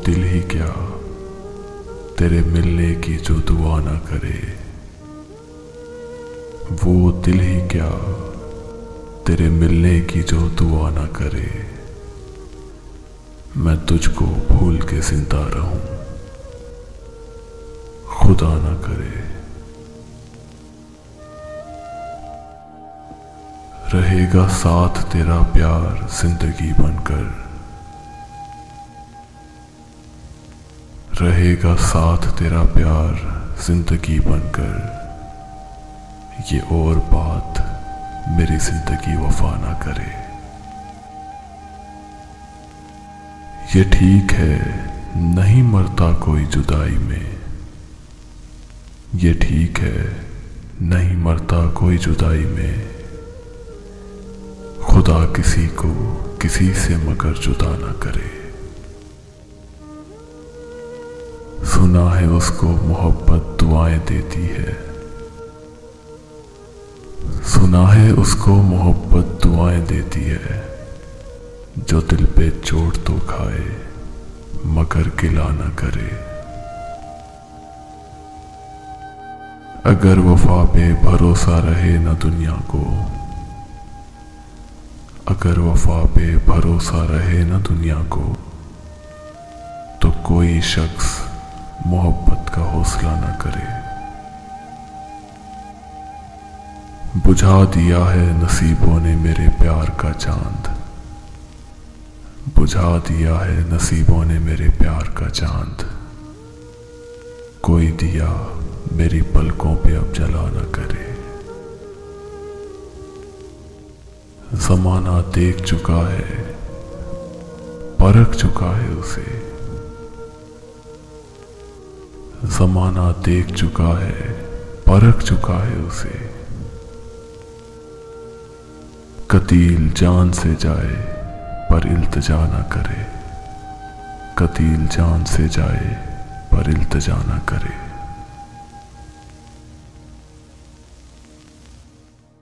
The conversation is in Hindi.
दिल ही क्या तेरे मिलने की जो दुआ ना करे, वो दिल ही क्या तेरे मिलने की जो दुआ ना करे। मैं तुझको भूल के जिंदा रहूं, खुदा ना करे। रहेगा साथ तेरा प्यार जिंदगी बनकर, रहेगा साथ तेरा प्यार जिंदगी बनकर। ये और बात मेरी जिंदगी वफा ना करे। ये ठीक है नहीं मरता कोई जुदाई में, ये ठीक है नहीं मरता कोई जुदाई में। खुदा किसी को किसी से मगर जुदा ना करे। सुना है उसको मोहब्बत दुआएं देती है, सुना है उसको मोहब्बत दुआएं देती है। जो दिल पे चोट तो खाए मगर गिला ना करे। अगर वफा पे भरोसा रहे न दुनिया को, अगर वफा पे भरोसा रहे न दुनिया को, तो कोई शख्स मोहब्बत का हौसला न करे। बुझा दिया है नसीबों ने मेरे प्यार का चांद, बुझा दिया है नसीबों ने मेरे प्यार का चांद। कोई दिया मेरी पलकों पे अब जला न करे। ज़माना देख चुका है, परख चुका है उसे। ज़माना देख चुका है, परख चुका है उसे। कतील जान से जाए पर इल्तिजा ना करे, कतील जान से जाए पर इल्तिजा ना करे।